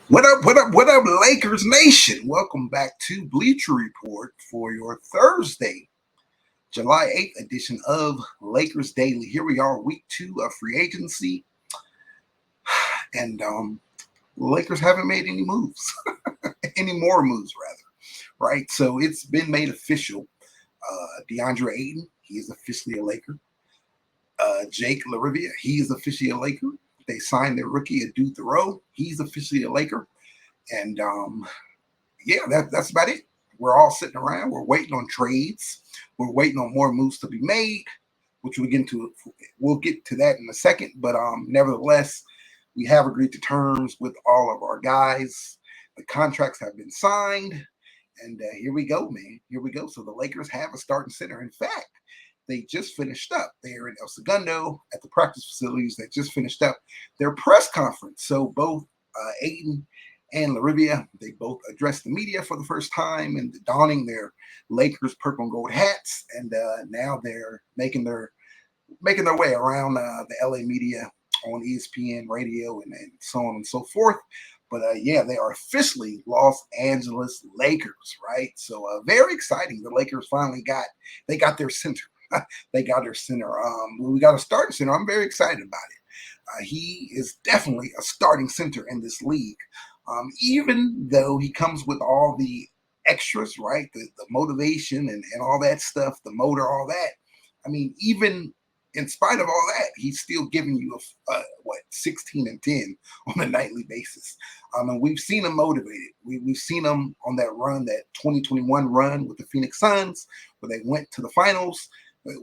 What up, what up, what up, Lakers Nation? Welcome back to Bleacher Report for your Thursday, July 8th edition of Lakers Daily. Here we are, week 2 of free agency. And Lakers haven't made any moves, any more moves, rather, right? So it's been made official. DeAndre Ayton, he is officially a Laker. Jake LaRavia, he is officially a Laker. They signed their rookie, Adu Thoreau. He's officially a Laker. And yeah, that's about it. We're all sitting around. We're waiting on trades. We're waiting on more moves to be made, which we'll get to that in a second. But nevertheless, we have agreed to terms with all of our guys. The contracts have been signed. And here we go, man. Here we go. So the Lakers have a starting center. In fact, they just finished up there in El Segundo at the practice facilities. They just finished up their press conference. So both Ayton and LaRavia, they both addressed the media for the first time and donning their Lakers purple and gold hats. And now they're making their way around the LA media on ESPN radio and so on and so forth. But yeah, they are officially Los Angeles Lakers, right? So very exciting. The Lakers finally got their center. They got their center. We got a starting center. I'm very excited about it. He is definitely a starting center in this league, even though he comes with all the extras, right? The motivation and all that stuff, the motor, all that. I mean, even in spite of all that, he's still giving you 16 and 10 on a nightly basis. And we've seen him motivated. We've seen him on that run, that 2021 run with the Phoenix Suns, where they went to the finals.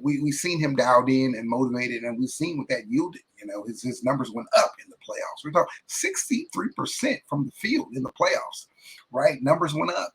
We've seen him dialed in and motivated, and we've seen what that yielded. You know, his numbers went up in the playoffs. We're talking 63% from the field in the playoffs, right? Numbers went up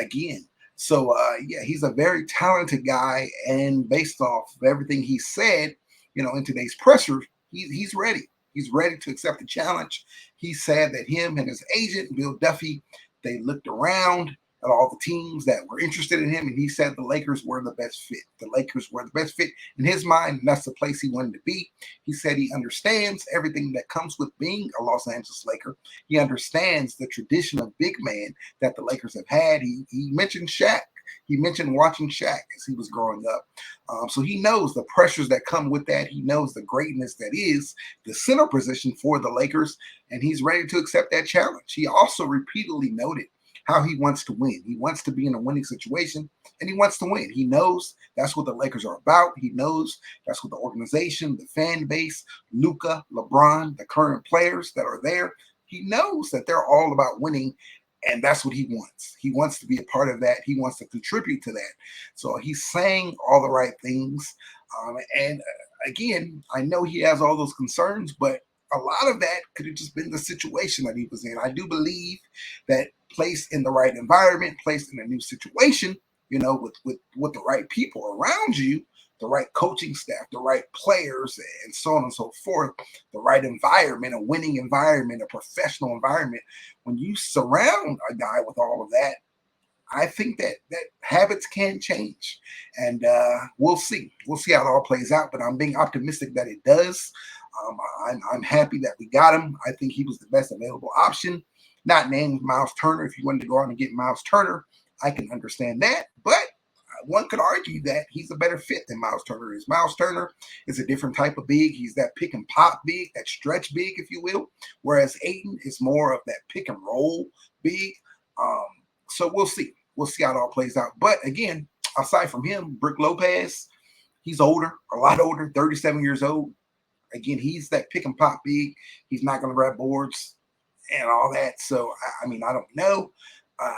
again. So, yeah, he's a very talented guy, and based off of everything he said, you know, in today's presser, he's ready. He's ready to accept the challenge. He said that him and his agent, Bill Duffy, they looked around at all the teams that were interested in him, and he said the Lakers were the best fit. The Lakers were the best fit in his mind, and that's the place he wanted to be. He said he understands everything that comes with being a Los Angeles Laker. He understands the tradition of big man that the Lakers have had. He mentioned Shaq. He mentioned watching Shaq as he was growing up. So he knows the pressures that come with that. He knows the greatness that is the center position for the Lakers, and he's ready to accept that challenge. He also repeatedly noted how he wants to win. He wants to be in a winning situation, and he wants to win. He knows that's what the Lakers are about. He knows that's what the organization, the fan base, Luka, LeBron, the current players that are there, he knows that they're all about winning, and that's what he wants. He wants to be a part of that. He wants to contribute to that. So he's saying all the right things. And again, I know he has all those concerns, but a lot of that could have just been the situation that he was in. I do believe that placed in the right environment, placed in a new situation, you know, with the right people around you, the right coaching staff, the right players, and so on and so forth, the right environment, a winning environment, a professional environment. When you surround a guy with all of that, I think that habits can change, and we'll see. We'll see how it all plays out. But I'm being optimistic that it does. I'm happy that we got him. I think he was the best available option. Not named Miles Turner. If you wanted to go out and get Miles Turner, I can understand that. But one could argue that he's a better fit than Miles Turner is. Miles Turner is a different type of big. He's that pick and pop big, that stretch big, if you will. Whereas Ayton is more of that pick and roll big. So we'll see. We'll see how it all plays out. But again, aside from him, Brook Lopez, he's older, a lot older, 37 years old. Again, he's that pick and pop big. He's not going to grab boards and all that. So, I mean, I don't know. I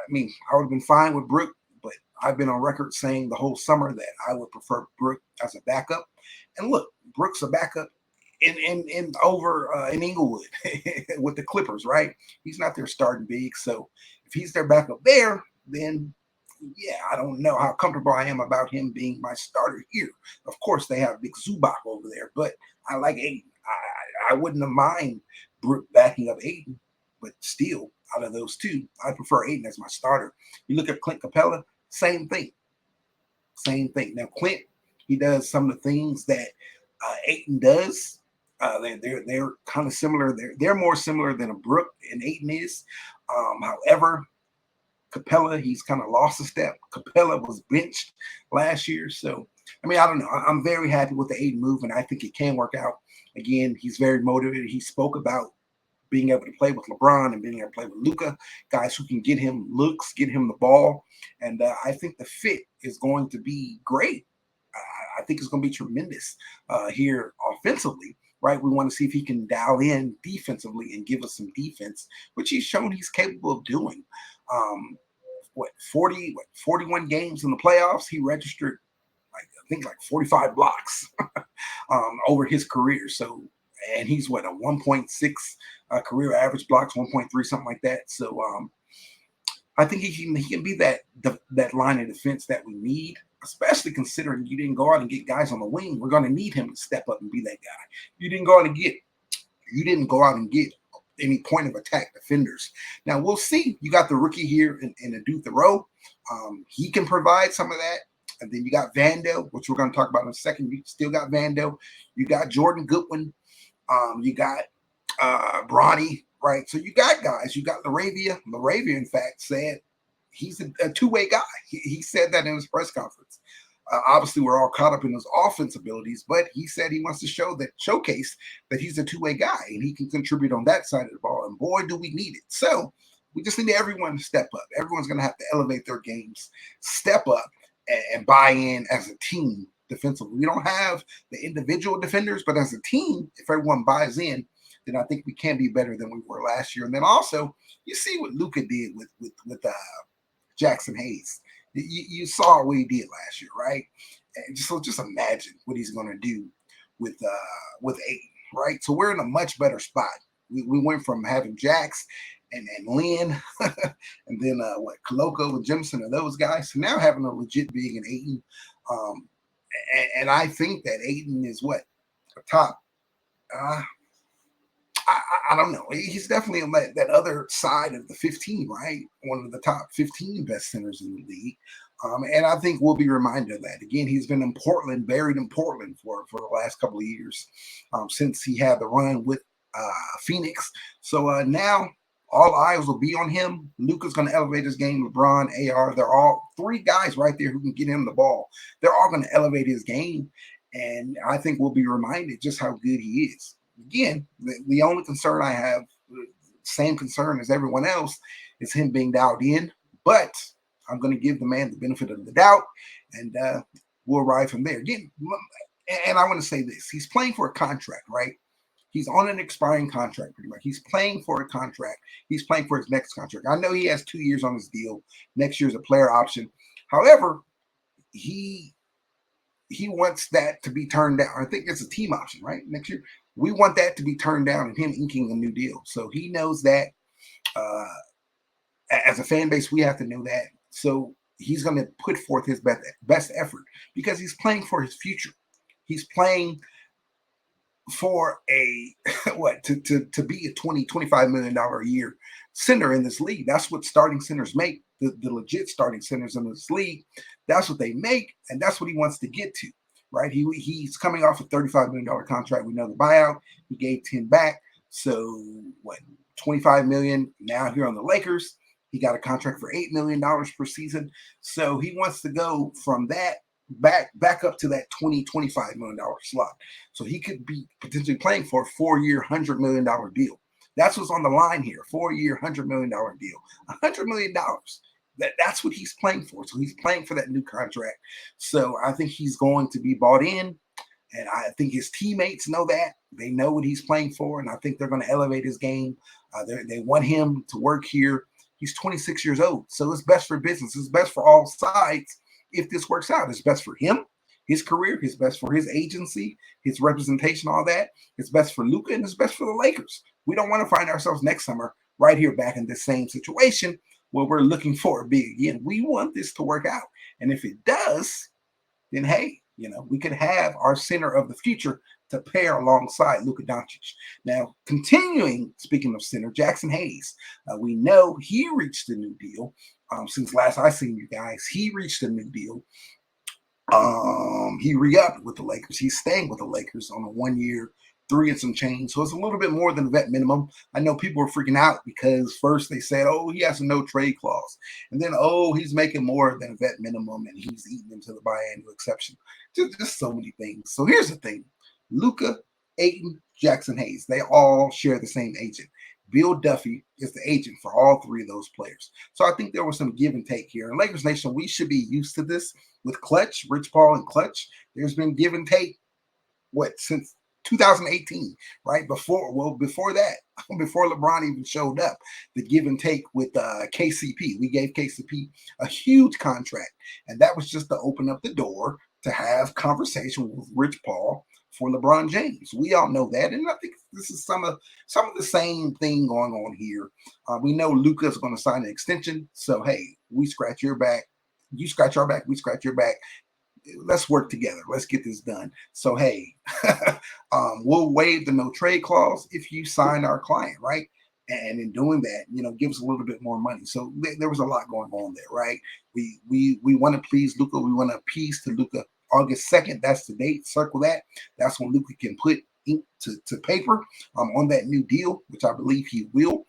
mean, I would have been fine with Brook, but I've been on record saying the whole summer that I would prefer Brook as a backup. And look, Brook's a backup in Inglewood with the Clippers, right? He's not their starting big. So if he's their backup there, then yeah, I don't know how comfortable I am about him being my starter here. Of course, they have Big Zubac over there, but I like Ayton. I wouldn't have mind Brook backing up Ayton, but still, out of those two, I prefer Ayton as my starter. You look at Clint Capella, same thing. Same thing. Now, Clint, he does some of the things that Ayton does, They're kind of similar. They're more similar than a Brook and Ayton is. However, Capella, he's kind of lost a step. Capella was benched last year. So, I mean, I don't know. I'm very happy with the Ayton move, and I think it can work out. Again, he's very motivated. He spoke about being able to play with LeBron and being able to play with Luka, guys who can get him looks, get him the ball. And I think the fit is going to be great. I think it's going to be tremendous here offensively, right? We want to see if he can dial in defensively and give us some defense, which he's shown he's capable of doing. Um, 41 games in the playoffs, he registered I think like 45 blocks over his career. So, and he's what, a 1.6 career average blocks, 1.3, something like that. So I think he can be that line of defense that we need, especially considering you didn't go out and get guys on the wing. We're going to need him to step up and be that guy. You didn't go out and get any point of attack defenders. Now we'll see. You got the rookie here in Adou Thoreau. He can provide some of that. And then you got Vando, which we're going to talk about in a second. You still got Vando. You got Jordan Goodwin. You got Bronny, right? So you got guys. You got LaRavia. LaRavia, in fact, said he's a two-way guy. He said that in his press conference. Obviously, we're all caught up in his offense abilities, but he said he wants to showcase that he's a two-way guy and he can contribute on that side of the ball. And boy, do we need it. So we just need everyone to step up. Everyone's going to have to elevate their games, step up, and buy in as a team defensively. We don't have the individual defenders, but as a team, if everyone buys in, then I think we can be better than we were last year. And then also, you see what Luka did with Jackson Hayes. You saw what he did last year, right? And just imagine what he's going to do with Ayton, right? So we're in a much better spot. We went from having Jax and Lynn, and then Koloko and Jimson and those guys. So now having a legit big and Ayton, and I think that Ayton is what a top. I don't know. He's definitely on that other side of the 15, right? One of the top 15 best centers in the league. And I think we'll be reminded of that. Again, he's been in Portland, buried in Portland for the last couple of years since he had the run with Phoenix. So now all eyes will be on him. Luka's going to elevate his game. LeBron, AR, they're all three guys right there who can get him the ball. They're all going to elevate his game. And I think we'll be reminded just how good he is. Again, the only concern I have, same concern as everyone else, is him being dialed in. But I'm going to give the man the benefit of the doubt, and we'll ride from there. Again, and I want to say this. He's playing for a contract, right? He's on an expiring contract, pretty much. He's playing for a contract. He's playing for his next contract. I know he has 2 years on his deal. Next year's a player option. However, he wants that to be turned down. I think it's a team option, right? Next year. We want that to be turned down and him inking a new deal. So he knows that. As a fan base, we have to know that. So he's going to put forth his best effort because he's playing for his future. He's playing for a to be a $20-25 million a year center in this league. That's what starting centers make. The legit starting centers in this league. That's what they make, and that's what he wants to get to. Right? He's coming off a $35 million contract. We know the buyout. He gave 10 back. So what? $25 million now here on the Lakers. He got a contract for $8 million per season. So he wants to go from that back up to that $20-25 million slot. So he could be potentially playing for a 4-year, $100 million deal. That's what's on the line here. 4-year, $100 million deal. $100 million. That's what he's playing for. So he's playing for that new contract. So I think he's going to be bought in. And I think his teammates know that. They know what he's playing for. And I think they're going to elevate his game. They want him to work here. He's 26 years old. So it's best for business. It's best for all sides if this works out. It's best for him, his career. It's best for his agency, his representation, all that. It's best for Luka, and it's best for the Lakers. We don't want to find ourselves next summer right here back in the same situation where we're looking for a big again. We want this to work out. And if it does, then hey, we could have our center of the future to pair alongside Luka Doncic. Now, continuing, speaking of center, Jackson Hayes, we know he reached a new deal. Since last I seen you guys, he reached a new deal. He re-upped with the Lakers. He's staying with the Lakers on a 1-year, 3 and some change. So it's a little bit more than the vet minimum. I know people are freaking out because first they said, oh, he has a no trade clause. And then, oh, he's making more than a vet minimum and he's eating into the biannual exception. Just so many things. So here's the thing. Luka, Ayton, Jackson Hayes, they all share the same agent. Bill Duffy is the agent for all 3 of those players. So I think there was some give and take here. In Lakers Nation, we should be used to this with Clutch, Rich Paul and Clutch. There's been give and take, since 2018, right? Before that, before LeBron even showed up, the give and take with KCP. We gave KCP a huge contract, and that was just to open up the door to have conversation with Rich Paul for LeBron James. We all know that, and I think this is some of the same thing going on here. We know Luka's going to sign an extension, so hey, we scratch your back, you scratch our back, we scratch your back. Let's work together. Let's get this done. So, hey, we'll waive the no trade clause if you sign our client, right? And in doing that, give us a little bit more money. So there was a lot going on there, right? We want to please Luka. We want to appease to Luka. August 2nd, that's the date. Circle that. That's when Luka can put ink to paper on that new deal, which I believe he will.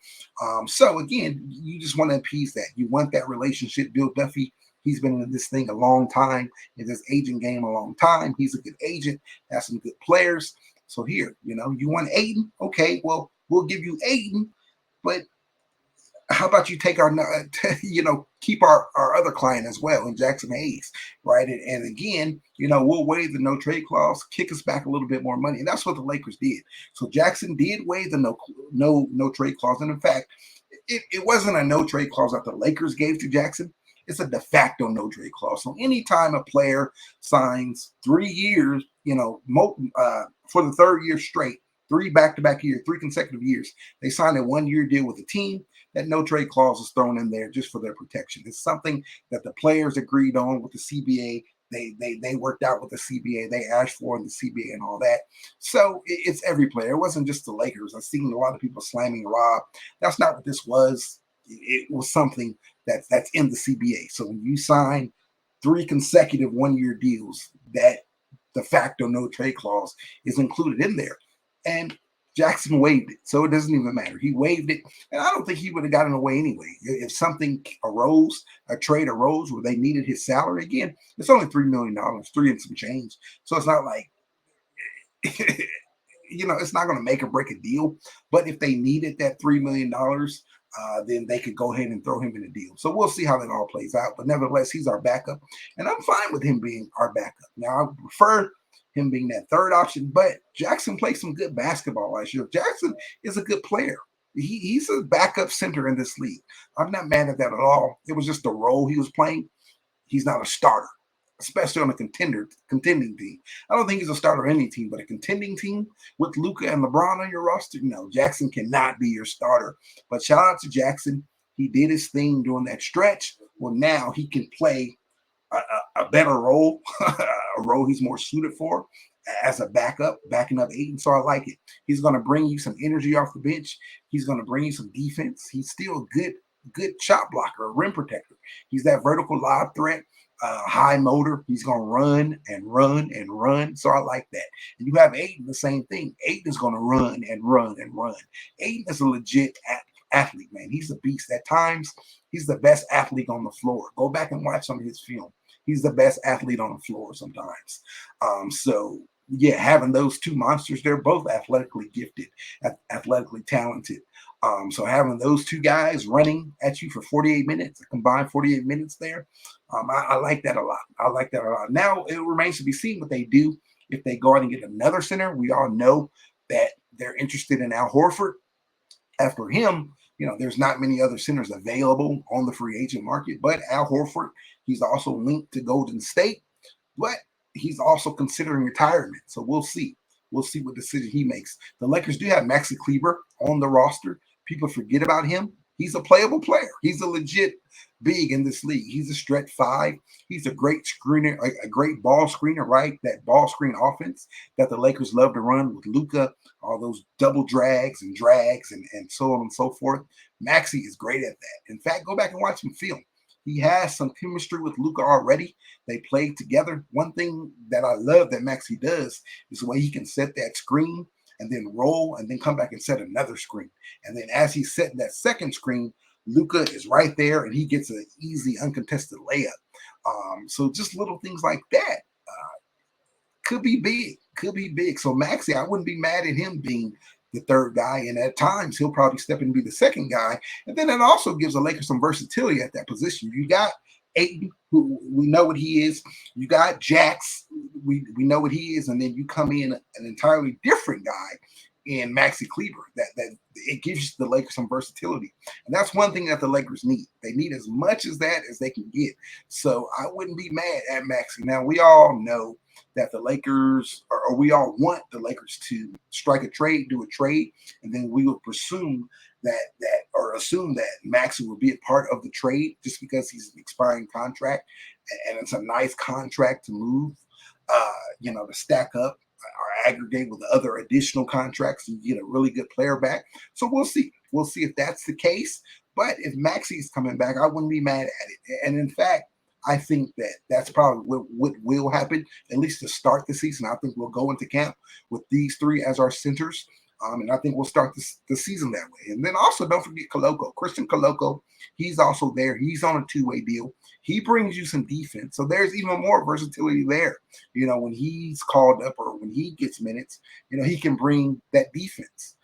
So again, you just want to appease that. You want that relationship. Bill Duffy, he's been in this thing a long time, in this agent game a long time. He's a good agent, has some good players. So here, you want Ayton? Okay, well, we'll give you Ayton, but how about you take our, keep our other client as well, in Jackson Hayes, right? And again, we'll waive the no trade clause, kick us back a little bit more money, and that's what the Lakers did. So Jackson did waive the no trade clause, and in fact, it wasn't a no trade clause that the Lakers gave to Jackson. It's a de facto no trade clause. So anytime a player signs 3 years, for the third year straight, 3 back-to-back years, 3 consecutive years, they sign a 1-year deal with the team, that no trade clause is thrown in there just for their protection. It's something that the players agreed on with the CBA. They worked out with the CBA. They asked for in the CBA and all that. So it's every player. It wasn't just the Lakers. I've seen a lot of people slamming Rob. That's not what this was. It was something that's in the CBA. So when you sign 3 consecutive 1-year deals, that de facto no trade clause is included in there. And Jackson waived it, so it doesn't even matter. He waived it, and I don't think he would have gotten away anyway. If something arose, a trade arose where they needed his salary, again, it's only $3 million, 3 and some change. So it's not like, it's not going to make or break a deal. But if they needed that $3 million, then they could go ahead and throw him in the deal. So we'll see how that all plays out. But nevertheless, he's our backup, and I'm fine with him being our backup. Now, I prefer him being that third option, but Jackson played some good basketball last year. Jackson is a good player. He's a backup center in this league. I'm not mad at that at all. It was just the role he was playing. He's not a starter, especially on a contending team. I don't think he's a starter on any team, but a contending team with Luka and LeBron on your roster, no, Jackson cannot be your starter. But shout out to Jackson. He did his thing during that stretch. Well, now he can play a better role, a role he's more suited for as a backup, backing up Ayton. So I like it. He's going to bring you some energy off the bench. He's going to bring you some defense. He's still a good shot blocker, a rim protector. He's that vertical lob threat, high motor. He's going to run and run and run. So I like that. And you have Ayton, the same thing. Ayton is going to run and run and run. Ayton is a legit athlete, man. He's a beast. At times, he's the best athlete on the floor. Go back and watch some of his film. He's the best athlete on the floor sometimes. So, yeah, having those 2 monsters, they're both athletically gifted, athletically talented. So having those 2 guys running at you for 48 minutes, a combined 48 minutes there, I like that a lot. I like that a lot. Now, it remains to be seen what they do if they go out and get another center. We all know that they're interested in Al Horford. After him, there's not many other centers available on the free agent market, but Al Horford, he's also linked to Golden State, but he's also considering retirement. So we'll see. We'll see what decision he makes. The Lakers do have Maxi Kleber on the roster. People forget about him. He's a playable player. He's a legit big in this league. He's a stretch 5. He's a great screener, a great ball screener, right? That ball screen offense that the Lakers love to run with Luka, all those double drags and so on and so forth. Maxi is great at that. In fact, go back and watch him film. He has some chemistry with Luka already. They played together. One thing that I love that Maxi does is the way he can set that screen and then roll and then come back and set another screen. And then as he's setting that second screen, Luka is right there and he gets an easy, uncontested layup. So just little things like that could be big, could be big. So Maxey, I wouldn't be mad at him being the third guy, and at times he'll probably step in and be the second guy. And then it also gives the Lakers some versatility at that position. You got Ayton, who we know what he is. You got Jax, we know what he is, and then you come in an entirely different guy in Maxi Kleber. That it gives the Lakers some versatility, and that's one thing that the Lakers need. They need as much as that as they can get. So I wouldn't be mad at Maxi. Now we all know that the Lakers, or we all want the Lakers to strike a trade, do a trade, and then we will presume assume that Maxey will be a part of the trade just because he's an expiring contract, and it's a nice contract to move, to stack up or aggregate with other additional contracts and get a really good player back. So we'll see. We'll see if that's the case. But if Maxey's coming back, I wouldn't be mad at it. And in fact, I think that's probably what will happen, at least to start the season. I think we'll go into camp with these three as our centers. And I think we'll start the season that way. And then also don't forget Koloko. Christian Koloko, he's also there. He's on a two-way deal. He brings you some defense. So there's even more versatility there. When he's called up or when he gets minutes, he can bring that defense.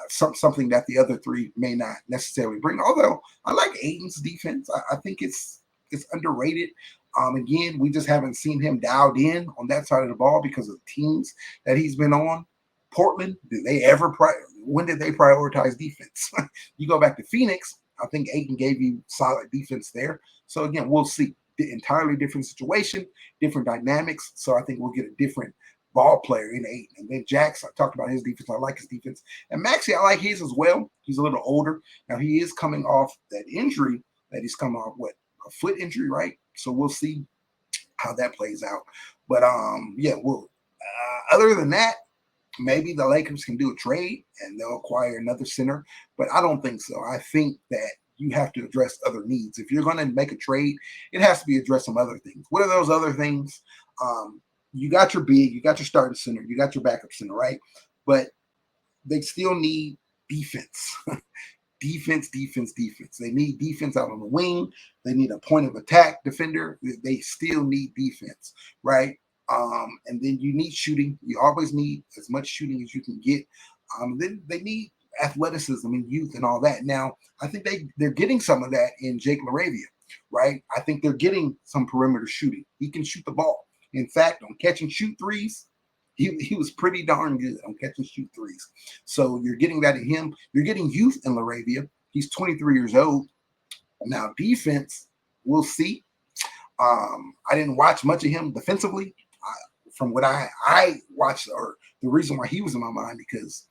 Something that the other three may not necessarily bring. Although I like Ayton's defense. I think it's underrated. Again, we just haven't seen him dialed in on that side of the ball because of the teams that he's been on. Portland, when did they prioritize defense? You go back to Phoenix, I think Ayton gave you solid defense there. So again, we'll see. The entirely different situation, different dynamics. So I think we'll get a different ball player in Ayton. And then Jax, I talked about his defense. I like his defense. And Maxey, I like his as well. He's a little older. Now he is coming off that injury that he's come off, a foot injury, right? So we'll see how that plays out. But other than that, maybe the Lakers can do a trade and they'll acquire another center, but I don't think so. I think that you have to address other needs. If you're going to make a trade, it has to be address some other things. What are those other things? You got your big, you got your starting center, you got your backup center, right? But they still need defense. Defense. They need defense out on the wing. They need a point of attack defender. They still need defense, right? And then you need shooting. You always need as much shooting as you can get. Then they need athleticism and youth and all that. Now, I think they're getting some of that in Jake LaRavia, right? I think they're getting some perimeter shooting. He can shoot the ball. In fact, on catch and shoot threes, he was pretty darn good on catch and shoot threes. So you're getting that in him. You're getting youth in LaRavia. He's 23 years old. Now, defense, we'll see. I didn't watch much of him defensively. From what I watched, or the reason why he was in my mind, because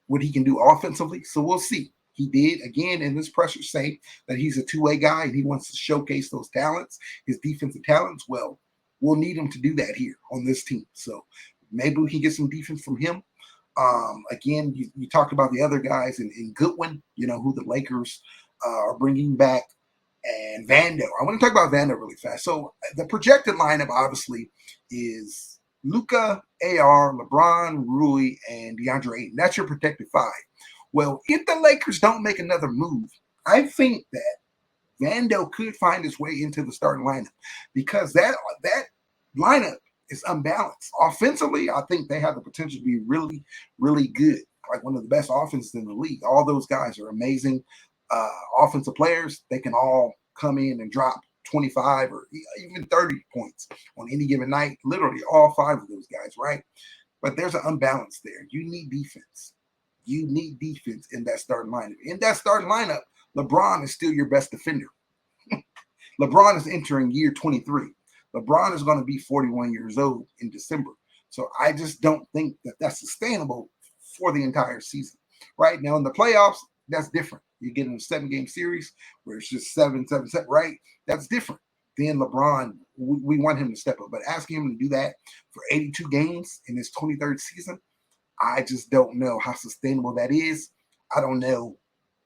what he can do offensively. So we'll see. He did, again, in this pressure, say that he's a two-way guy and he wants to showcase those talents, his defensive talents. Well, we'll need him to do that here on this team. So maybe we can get some defense from him. Again, you talked about the other guys in Goodwin, who the Lakers are bringing back, and Vando. I want to talk about Vando really fast. So the projected lineup, obviously, is Luka, AR, LeBron, Rui, and DeAndre Ayton. That's your protected five. Well, if the Lakers don't make another move, I think that Vando could find his way into the starting lineup because that lineup is unbalanced. Offensively, I think they have the potential to be really, really good, like one of the best offenses in the league. All those guys are amazing offensive players. They can all come in and drop 25 or even 30 points on any given night. Literally all five of those guys, right? But there's an unbalance there. You need defense. You need defense in that starting lineup. In that starting lineup, LeBron is still your best defender. LeBron is entering year 23. LeBron is going to be 41 years old in December. So I just don't think that that's sustainable for the entire season. Right now in the playoffs, that's different. You get in a 7-game series where it's just 7, right? That's different. Then LeBron, we want him to step up. But asking him to do that for 82 games in his 23rd season, I just don't know how sustainable that is. I don't know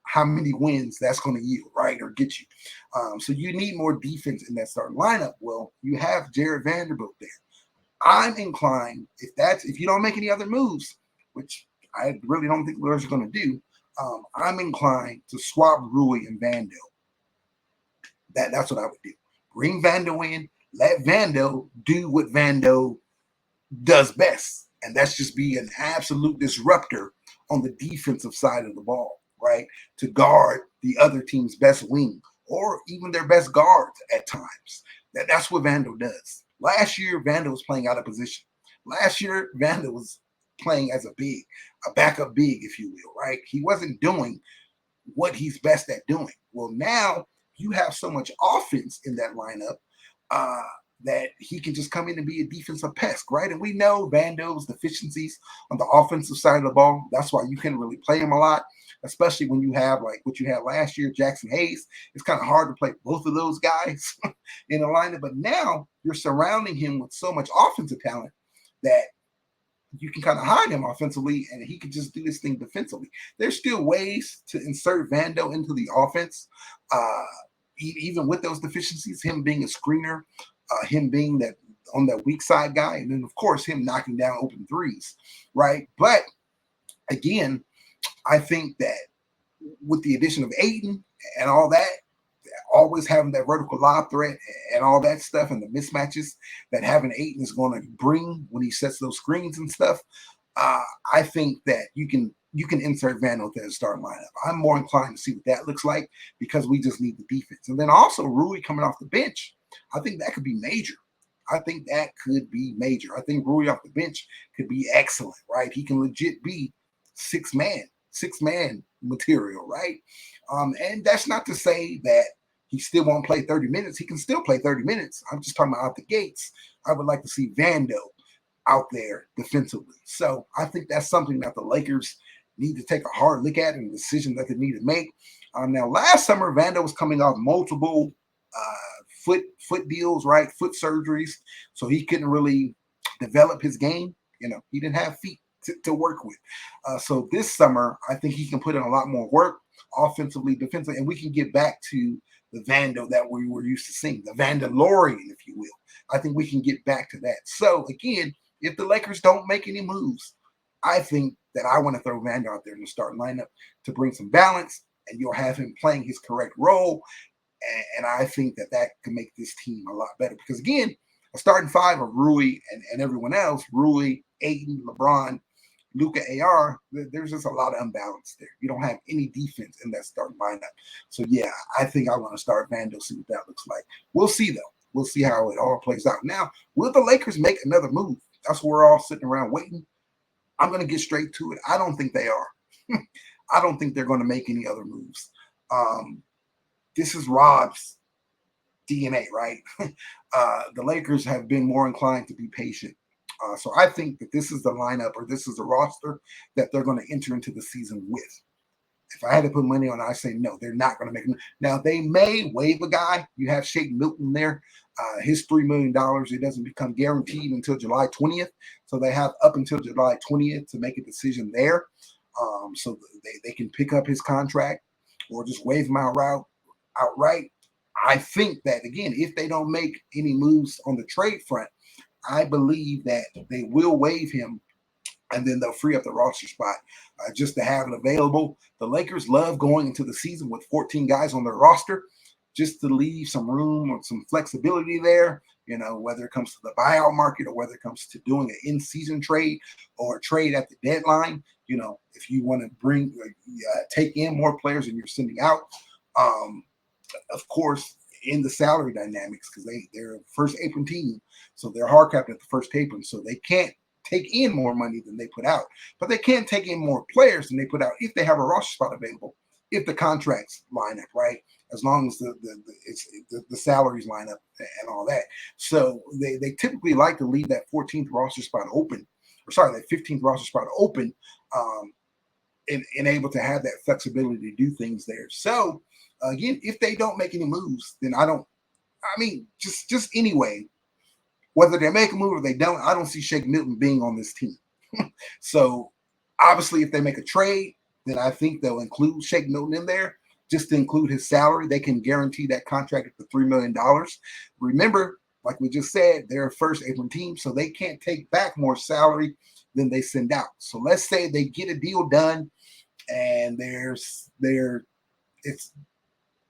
how many wins that's going to yield, right, or get you. So you need more defense in that starting lineup. Well, you have Jared Vanderbilt there. I'm inclined, if you don't make any other moves, which I really don't think the Lakers are going to do, I'm inclined to swap Rui and Vando. That's what I would do. Bring Vando in, let Vando do what Vando does best, and that's just be an absolute disruptor on the defensive side of the ball, right? To guard the other team's best wing or even their best guards at times. That's what Vando does. Last year, Vando was playing out of position. Last year, Vando was playing as a backup big, if you will, right? He wasn't doing what he's best at doing. Well, now you have so much offense in that lineup that he can just come in and be a defensive pest, right? And we know Vando's deficiencies on the offensive side of the ball. That's why you can't really play him a lot, especially when you have like what you had last year, Jackson Hayes. It's kind of hard to play both of those guys in a lineup. But now you're surrounding him with so much offensive talent that you can kind of hide him offensively, and he can just do this thing defensively. There's still ways to insert Vando into the offense, even with those deficiencies, him being a screener, him being that on that weak side guy, and then of course him knocking down open threes, right? But again, I think that with the addition of Ayton and all that, always having that vertical lob threat and all that stuff and the mismatches that having Ayton is going to bring when he sets those screens and stuff, I think that you can insert Vando into the starting lineup. I'm more inclined to see what that looks like because we just need the defense. And then also Rui coming off the bench, I think that could be major. I think Rui off the bench could be excellent, right? He can legit be six man material, right? And that's not to say that he still won't play 30 minutes. He can still play 30 minutes. I'm just talking about out the gates. I would like to see Vando out there defensively. So I think that's something that the Lakers need to take a hard look at and a decision that they need to make. Now, last summer, Vando was coming off multiple foot deals, right? Foot surgeries. So he couldn't really develop his game. He didn't have feet to work with. So this summer, I think he can put in a lot more work offensively, defensively, and we can get back to the Vando that we were used to seeing, the Vandalorian, if you will. I think we can get back to that. So again, if the Lakers don't make any moves, I think that I want to throw Vando out there in the starting lineup to bring some balance, and you'll have him playing his correct role. And I think that can make this team a lot better because, again, a starting five of Rui and everyone else, Rui, Ayton, LeBron, Luka, AR, there's just a lot of imbalance there. You don't have any defense in that starting lineup. So, yeah, I think I want to start Vando, see what that looks like. We'll see, though. We'll see how it all plays out. Now, will the Lakers make another move? That's what we're all sitting around waiting. I'm going to get straight to it. I don't think they are. I don't think they're going to make any other moves. This is Rob's DNA, right? The Lakers have been more inclined to be patient. So I think that this is the lineup or this is the roster that they're going to enter into the season with. If I had to put money on it, I say no, they're not going to make it. Now, they may waive a guy. You have Shake Milton there. His $3 million, it doesn't become guaranteed until July 20th. So they have up until July 20th to make a decision there. So they can pick up his contract or just waive him outright. I think that, again, if they don't make any moves on the trade front, I believe that they will waive him and then they'll free up the roster spot just to have it available. The Lakers love going into the season with 14 guys on their roster just to leave some room or some flexibility there, whether it comes to the buyout market or whether it comes to doing an in-season trade or a trade at the deadline. If you want to take in more players than you're sending out, of course, in the salary dynamics, because they're a first apron team, so they're hard capped at the first apron, so they can't take in more money than they put out, but they can take in more players than they put out if they have a roster spot available, if the contracts line up, right? As long as the salaries line up and all that. So they typically like to leave that 14th roster spot open, that 15th roster spot open, and able to have that flexibility to do things there. So again, if they don't make any moves, then just anyway, whether they make a move or they don't, I don't see Shake Milton being on this team. So obviously, if they make a trade, then I think they'll include Shake Milton in there just to include his salary. They can guarantee that contract at the $3 million. Remember, like we just said, they're a first apron team, so they can't take back more salary then they send out. So let's say they get a deal done and it's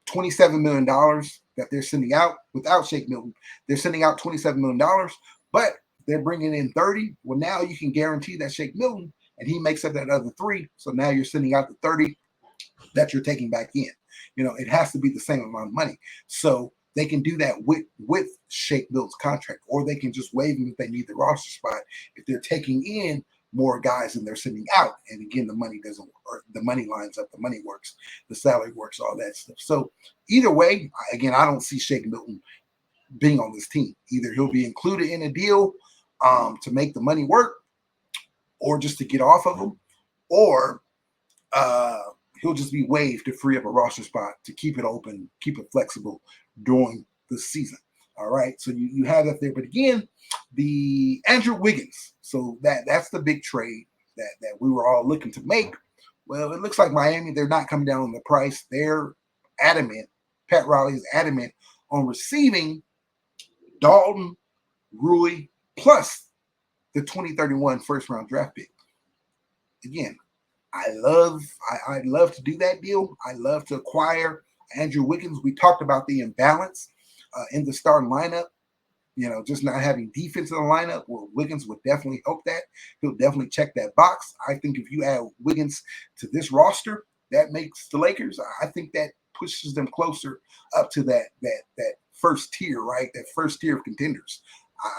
$27 million that they're sending out without Shake Milton. They're sending out $27 million, but they're bringing in 30. Well, now you can guarantee that Shake Milton, and he makes up that other 3. So now you're sending out the 30 that you're taking back in. It has to be the same amount of money. So they can do that with Shake Milton's contract, or they can just waive him if they need the roster spot. If they're taking in more guys than they're sending out, and again, the money doesn't, or the money lines up, the money works, the salary works, all that stuff. So either way, again, I don't see Shake Milton being on this team. Either he'll be included in a deal to make the money work, or just to get off of them, or he'll just be waived to free up a roster spot to keep it open, keep it flexible during the season. All right, so you have that there. But again, the Andrew Wiggins, so that's the big trade that we were all looking to make. Well, it looks like Miami, they're not coming down on the price. They're adamant. Pat Riley is adamant on receiving Dalton, Rui, plus the 2031 first-round draft pick. Again, I'd love to do that deal. I love to acquire Andrew Wiggins. We talked about the imbalance in the starting lineup. Just not having defense in the lineup. Well, Wiggins would definitely help that. He'll definitely check that box. I think if you add Wiggins to this roster, that makes the Lakers, I think that pushes them closer up to that first tier, right? That first tier of contenders.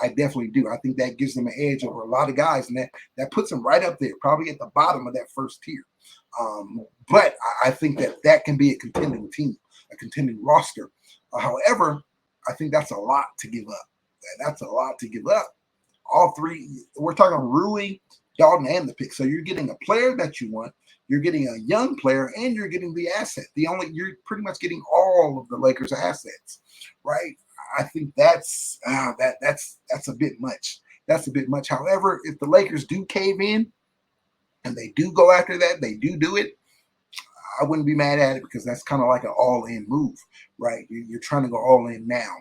I definitely do. I think that gives them an edge over a lot of guys, and that puts them right up there, probably at the bottom of that first tier. But I think that can be a contending team, a contending roster. However, I think that's a lot to give up. That's a lot to give up. All 3, we're talking Rui, Dalton, and the pick. So you're getting a player that you want, you're getting a young player, and you're getting the asset. You're pretty much getting all of the Lakers' assets, right? I think that's a bit much. That's a bit much. However, if the Lakers do cave in and they do go after that, they do it, I wouldn't be mad at it, because that's kind of like an all-in move, right? You're trying to go all in now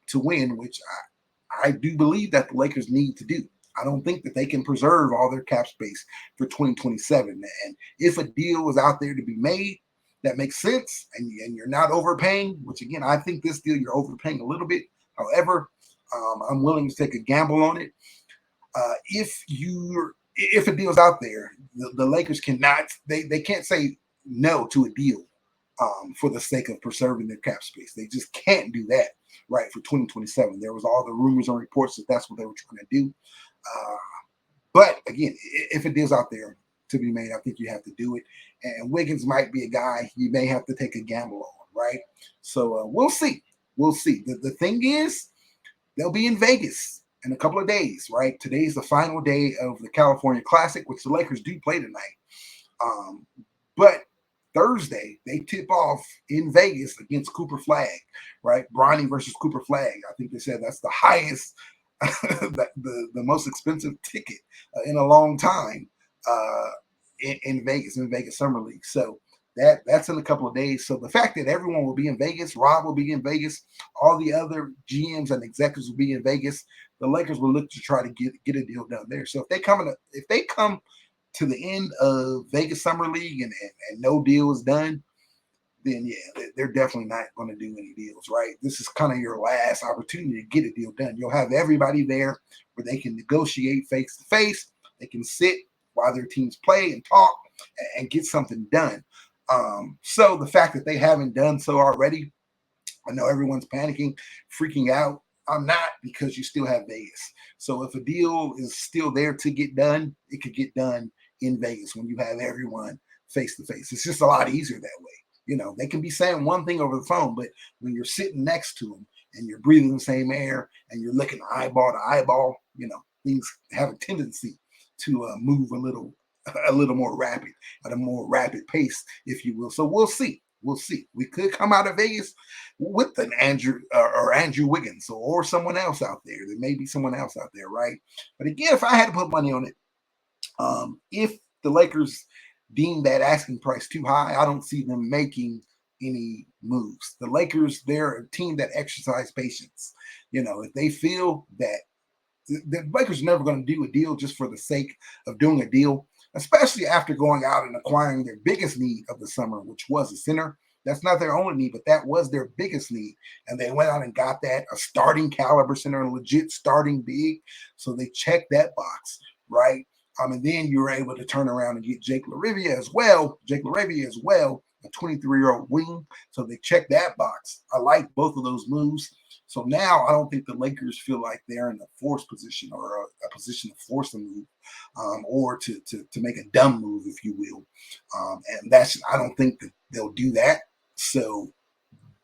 to win, which I do believe that the Lakers need to do. I don't think that they can preserve all their cap space for 2027. And if a deal is out there to be made that makes sense, and you're not overpaying, which again, I think this deal you're overpaying a little bit. However, I'm willing to take a gamble on it. If a deal's out there, the Lakers cannot, they can't say no to a deal for the sake of preserving their cap space. They just can't do that, right, for 2027. There was all the rumors and reports that that's what they were trying to do. But again, if a deal's out there to be made, I think you have to do it. And Wiggins might be a guy you may have to take a gamble on, right? So we'll see. We'll see. The thing is, they'll be in Vegas in a couple of days, right? Today's the final day of the California Classic, which the Lakers do play tonight. But Thursday, they tip off in Vegas against Cooper Flag, right? Bronny versus Cooper Flag. I think they said that's the highest, the most expensive ticket in a long time in Vegas Summer League. So that's in a couple of days. So the fact that everyone will be in Vegas, Rob will be in Vegas, all the other GMs and executives will be in Vegas, the Lakers will look to try to get a deal done there. So if they come to the end of Vegas Summer League and no deal is done, then yeah, they're definitely not going to do any deals, right? This is kind of your last opportunity to get a deal done. You'll have everybody there where they can negotiate face to face. They can sit while their teams play and talk and get something done. So the fact that they haven't done so already, I know everyone's panicking, freaking out. I'm not, because you still have Vegas. So if a deal is still there to get done, it could get done in Vegas when you have everyone face to face. It's just a lot easier that way. They can be saying one thing over the phone, but when you're sitting next to them and you're breathing the same air and you're looking eyeball to eyeball, things have a tendency to move a little more rapid, at a more rapid pace, if you will. So we'll see. We'll see. We could come out of Vegas with an Andrew Wiggins or someone else out there. There may be someone else out there, right? But again, if I had to put money on it, if the Lakers deem that asking price too high, I don't see them making any moves. The Lakers, they're a team that exercise patience. If they feel that the Lakers are never going to do a deal just for the sake of doing a deal, especially after going out and acquiring their biggest need of the summer, which was a center. That's not their only need, but that was their biggest need. And they went out and got that, a starting caliber center, a legit starting big. So they checked that box, right? And then you were able to turn around and get Jake LaRavia as well, a 23-year-old wing. So they checked that box. I like both of those moves. So now I don't think the Lakers feel like they're in a force position or a position to force a move or to make a dumb move, if you will. And I don't think that they'll do that. So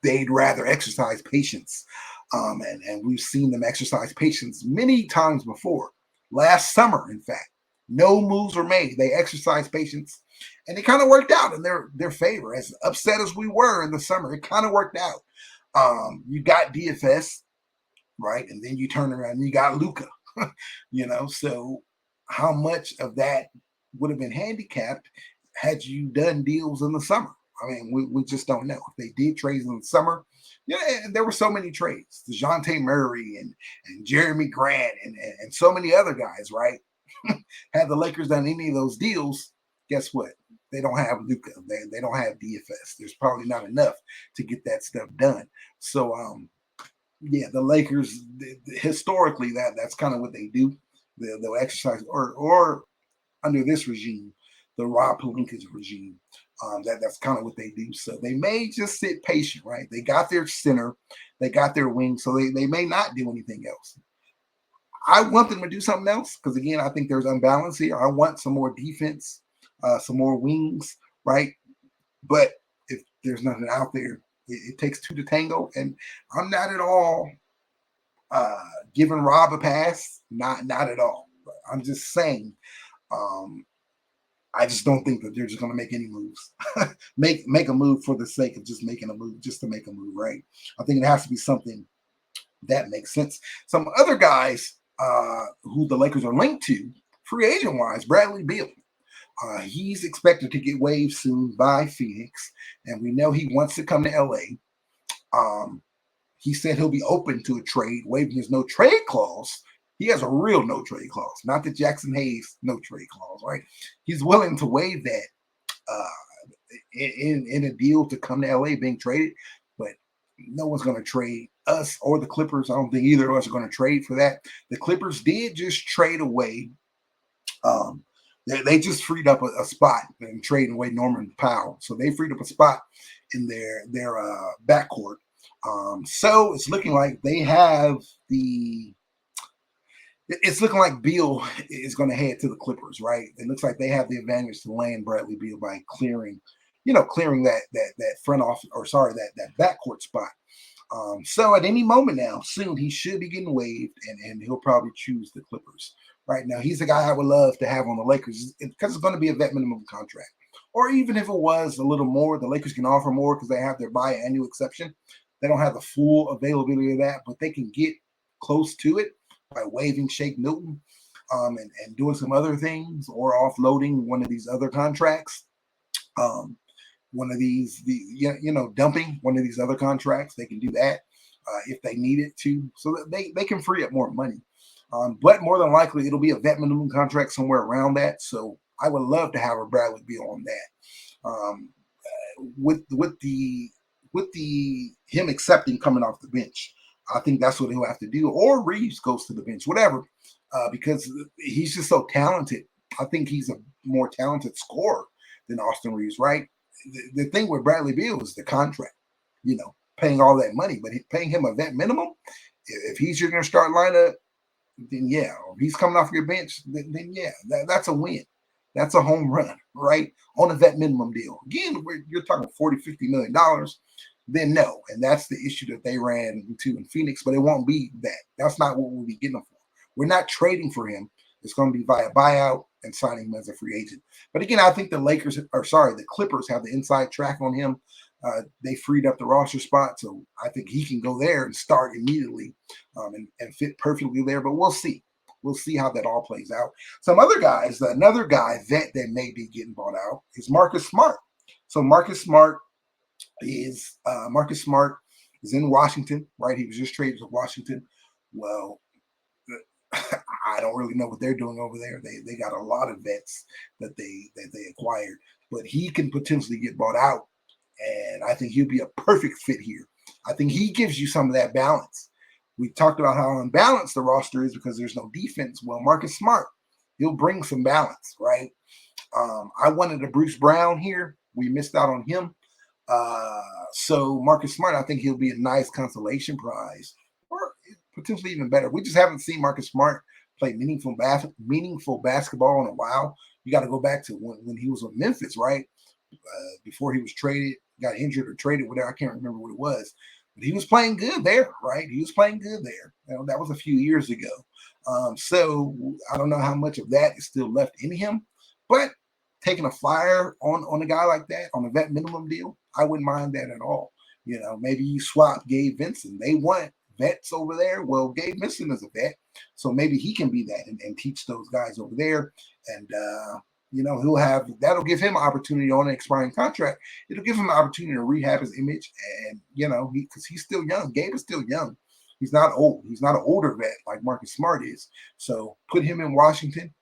they'd rather exercise patience. And we've seen them exercise patience many times before. Last summer, in fact, no moves were made. They exercised patience, and it kind of worked out in their favor. As upset as we were in the summer, it kind of worked out. You got DFS, right? And then you turn around and you got Luka, so how much of that would have been handicapped had you done deals in the summer? I mean, we just don't know. If they did trades in the summer, and there were so many trades. DeJounte Murray and Jeremy Grant and so many other guys, right? Had the Lakers done any of those deals, guess what? They don't have Luka. They don't have DFS. There's probably not enough to get that stuff done. So, the Lakers, historically, that's kind of what they do. They'll exercise, or under this regime, the Rob Pelinka's regime, that's kind of what they do. So they may just sit patient, right? They got their center, they got their wing, so they may not do anything else. I want them to do something else because, again, I think there's unbalance here. I want some more defense, some more wings, right? But if there's nothing out there, it takes two to tango. And I'm not at all giving Rob a pass. Not at all. But I'm just saying, I just don't think that they're just going to make any moves. make a move for the sake of just making a move, just to make a move, right? I think it has to be something that makes sense. Some other guys who the Lakers are linked to, free agent wise, Bradley Beal. He's expected to get waived soon by Phoenix, and we know he wants to come to LA. He said he'll be open to a trade, waiving his no trade clause. He has a real no trade clause, not the Jackson Hayes no trade clause, right? He's willing to waive that in a deal to come to LA being traded, but no one's going to trade us or the Clippers. I don't think either of us are going to trade for that. The Clippers did just trade away. They just freed up a spot and trading away Norman Powell. So they freed up a spot in their backcourt. So it's looking like they have it's looking like Beal is going to head to the Clippers, right? It looks like they have the advantage to land Bradley Beal by clearing that front office, or sorry, that backcourt spot. So at any moment now, soon, he should be getting waived, and he'll probably choose the Clippers. Right now, he's the guy I would love to have on the Lakers because it's going to be a vet minimum contract. Or even if it was a little more, the Lakers can offer more because they have their biannual exception. They don't have the full availability of that, but they can get close to it by waiving Shake Milton and doing some other things, or offloading one of these other contracts. One of these, dumping one of these other contracts. They can do that if they need it to, so that they can free up more money. But more than likely, it'll be a vet minimum contract somewhere around that. So I would love to have a Bradley Beal on that. With the him accepting coming off the bench, I think that's what he'll have to do. Or Reeves goes to the bench, whatever, because he's just so talented. I think he's a more talented scorer than Austin Reeves, right? The thing with Bradley Beal is the contract, paying all that money, but paying him a vet minimum. If he's your going to start lineup, then yeah. If he's coming off your bench, then yeah, that's a win. That's a home run, right? On a vet minimum deal. Again, you're talking $40, $50 million. Then no. And that's the issue that they ran into in Phoenix, but it won't be that. That's not what we'll be getting him for. We're not trading for him. It's going to be via buyout and signing him as a free agent. But again, I think the Clippers have the inside track on him. They freed up the roster spot, so I think he can go there and start immediately and fit perfectly there. But we'll see. We'll see how that all plays out. Some other guys, another guy that may be getting bought out is Marcus Smart. So Marcus Smart is in Washington, right? He was just traded to Washington. Well, I don't really know what they're doing over there. They got a lot of vets that they acquired, but he can potentially get bought out, and I think he'll be a perfect fit here. I think he gives you some of that balance. We talked about how unbalanced the roster is because there's no defense. Well, Marcus Smart, he'll bring some balance, right? I wanted a Bruce Brown here. We missed out on him. So Marcus Smart, I think he'll be a nice consolation prize, or potentially even better. We just haven't seen Marcus Smart play meaningful basketball in a while. You got to go back to when he was with Memphis, right? Before he was traded, got injured or traded, whatever. I can't remember what it was. But he was playing good there, right? He was playing good there. That was a few years ago. So I don't know how much of that is still left in him, but taking a flyer on a guy like that on a vet minimum deal, I wouldn't mind that at all. Maybe you swap Gabe Vincent. They want vets over there. Well, Gabe Vincent is a vet, so maybe he can be that and teach those guys over there. And that'll give him an opportunity on an expiring contract. It'll give him an opportunity to rehab his image, and because he's still young. Gabe is still young. He's not old. He's not an older vet like Marcus Smart is. So put him in Washington.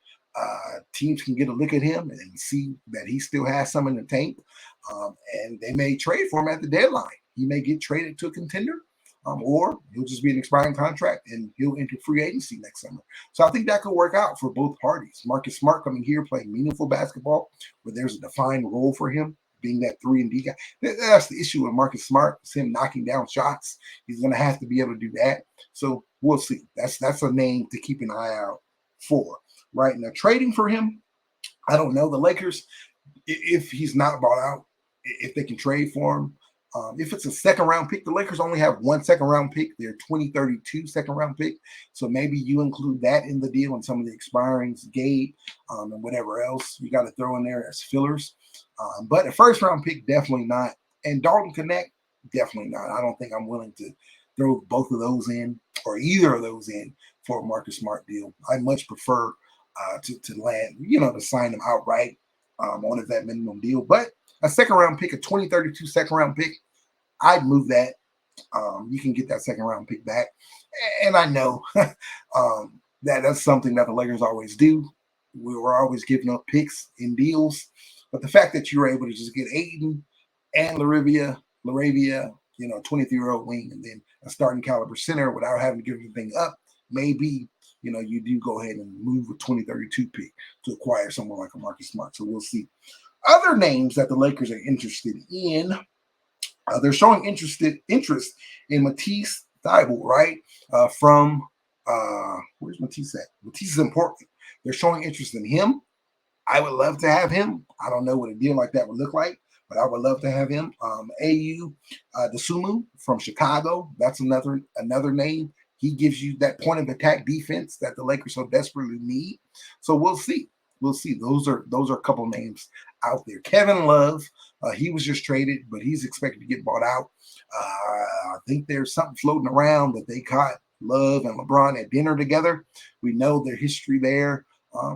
Teams can get a look at him and see that he still has some in the tank, and they may trade for him at the deadline. He may get traded to a contender, or he'll just be an expiring contract and he'll enter free agency next summer. So I think that could work out for both parties. Marcus Smart coming here playing meaningful basketball where there's a defined role for him, being that 3-and-D guy. That's the issue with Marcus Smart. It's him knocking down shots. He's going to have to be able to do that. So we'll see. That's a name to keep an eye out for. Right now, trading for him, I don't know. The Lakers, if he's not bought out, if they can trade for him, if it's a second-round pick, the Lakers only have one second-round pick. They're 2032 second-round pick. So maybe you include that in the deal and some of the expirings, Gabe, and whatever else you got to throw in there as fillers. But a first-round pick, definitely not. And Dalton Connect, definitely not. I don't think I'm willing to throw both of those in or either of those in for a Marcus Smart deal. I much prefer to land, to sign them outright on a vet minimum deal. But a second-round pick, a 2032 second-round pick, I'd move that. You can get that second-round pick back. And I know that's something that the Lakers always do. We were always giving up picks in deals. But the fact that you were able to just get Ayton and LaRavia, 23-year-old wing, and then a starting caliber center without having to give anything up, maybe you do go ahead and move a 2032 pick to acquire someone like a Marcus Smart. So we'll see. Other names that the Lakers are interested in, they're showing interest in Matisse Thybulle, right? Where's Matisse at? Matisse is important. They're showing interest in him. I would love to have him. I don't know what a deal like that would look like, but I would love to have him. AU Dosunmu from Chicago. That's another name. He gives you that point of attack defense that the Lakers so desperately need. So we'll see. We'll see. Those are a couple names out there. Kevin Love, he was just traded, but he's expected to get bought out. I think there's something floating around that they caught Love and LeBron at dinner together. We know their history there.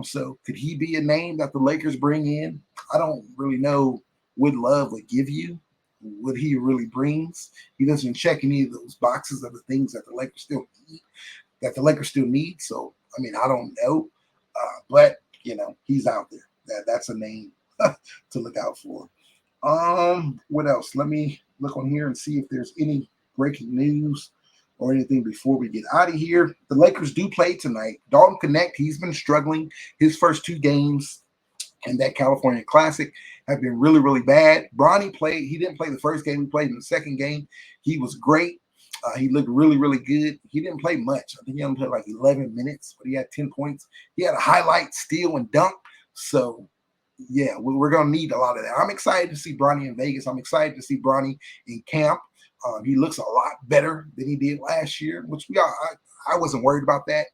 So could he be a name that the Lakers bring in? I don't really know what Love would give you, what he really brings. He doesn't check any of those boxes of the things that the Lakers still need. So, I mean, I don't know. But, he's out there. That's a name to look out for. What else? Let me look on here and see if there's any breaking news or anything before we get out of here. The Lakers do play tonight. Dalton Connect, he's been struggling. His first 2 games in that California Classic have been really, really bad. Bronny played. He didn't play the first game. He played in the second game. He was great. He looked really, really good. He didn't play much. I think he only played like 11 minutes, but he had 10 points. He had a highlight, steal, and dunk. So, yeah, we're going to need a lot of that. I'm excited to see Bronny in Vegas. I'm excited to see Bronny in camp. He looks a lot better than he did last year, which I wasn't worried about that.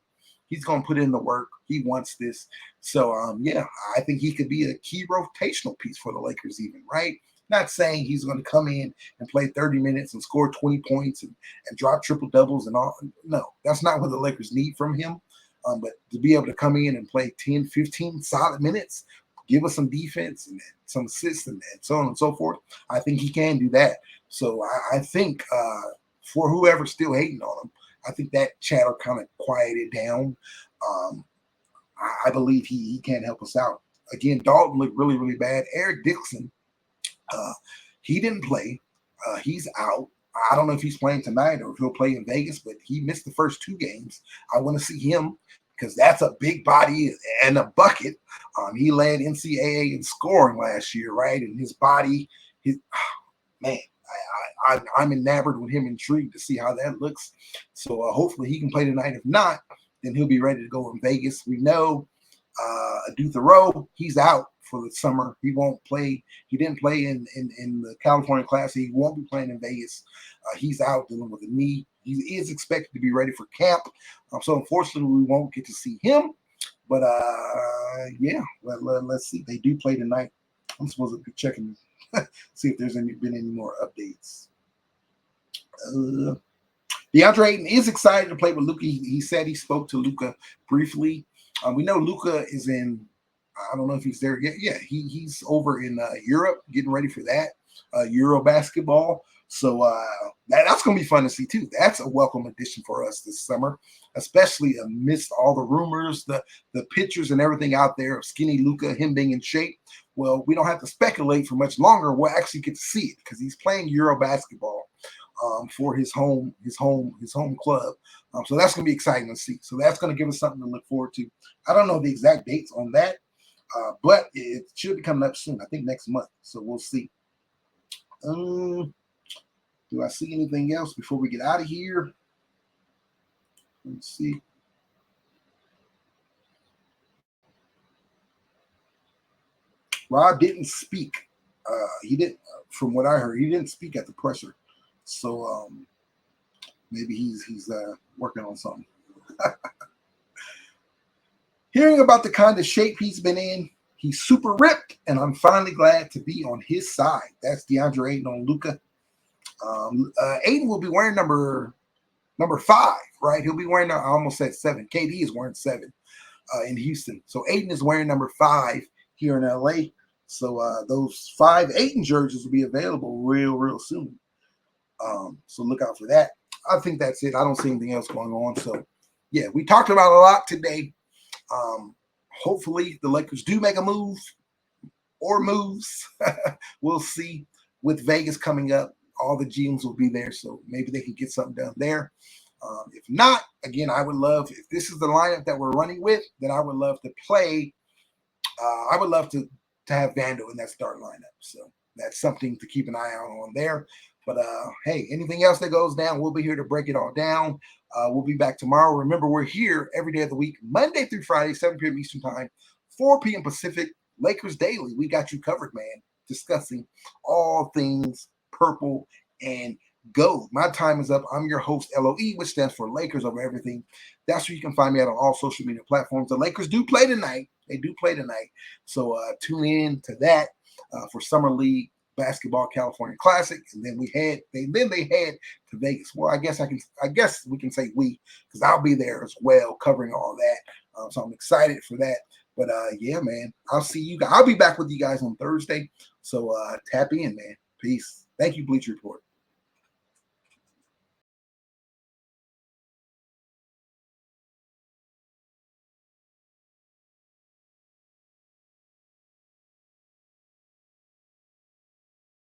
He's going to put in the work. He wants this. So, I think he could be a key rotational piece for the Lakers even, right? Not saying he's going to come in and play 30 minutes and score 20 points and drop triple-doubles and all. No, that's not what the Lakers need from him. But to be able to come in and play 10, 15 solid minutes, give us some defense and some assists and so on and so forth, I think he can do that. So I think for whoever's still hating on him, I think that chatter kind of quieted down. I believe he can help us out. Again, Dalton looked really, really bad. Eric Dixon, he didn't play. He's out. I don't know if he's playing tonight or if he'll play in Vegas, but he missed the first 2 games. I want to see him because that's a big body and a bucket. He led NCAA in scoring last year, right? And his body, man, I'm enamored with him, intrigued to see how that looks. So hopefully he can play tonight. If not, then he'll be ready to go in Vegas. We know Thoreau, he's out for the summer. He won't play. He didn't play in the California Classic. He won't be playing in Vegas. He's out dealing with a knee. He is expected to be ready for camp. So unfortunately, we won't get to see him. But yeah, let's see. They do play tonight. I'm supposed to be checking, see if there's been any more updates. DeAndre Ayton is excited to play with Luka. He said he spoke to Luka briefly. We know Luka is in, I don't know if he's there yet. Yeah, he's over in Europe getting ready for that, Euro basketball. So that's going to be fun to see too. That's a welcome addition for us this summer, especially amidst all the rumors, the pictures and everything out there of skinny Luka, him being in shape. Well, we don't have to speculate for much longer. We'll actually get to see it because he's playing Euro basketball for his home club. So that's going to be exciting to see. So that's going to give us something to look forward to. I don't know the exact dates on that, but it should be coming up soon. I think next month. So we'll see. Do I see anything else before we get out of here? Let's see. Rob didn't speak. He didn't, from what I heard, he didn't speak at the presser. So maybe he's working on something. Hearing about the kind of shape he's been in, he's super ripped, and I'm finally glad to be on his side. That's DeAndre Ayton on Luka. Ayton will be wearing number 5, right? He'll be wearing, I almost said 7. KD is wearing 7 in Houston. So Ayton is wearing number 5 here in LA. So those 5 Ayton jerseys will be available real soon. So look out for that. I think that's it. I don't see anything else going on. So yeah, we talked about a lot today. Hopefully the Lakers do make a move or moves. We'll see. With Vegas coming up, all the GMs will be there. So maybe they can get something done there. If not, again, I would love, if this is the lineup that we're running with, then I would love to play. I would love to have Vando in that start lineup. So that's something to keep an eye out on there. But hey, anything else that goes down, we'll be here to break it all down. We'll be back tomorrow. Remember, we're here every day of the week, Monday through Friday, 7 p.m. Eastern Time, 4 p.m. Pacific, Lakers Daily. We got you covered, man, discussing all things purple and gold. My time is up. I'm your host, LOE, which stands for Lakers Over Everything. That's where you can find me at on all social media platforms. The Lakers do play tonight. They do play tonight. So tune in to that for Summer League Basketball California Classic, and then they head to Vegas. Well, I guess we can say we, because I'll be there as well covering all that. So I'm excited for that. But yeah, man, I'll see you guys. I'll be back with you guys on Thursday. So tap in, man. Peace. Thank you, Bleach Report.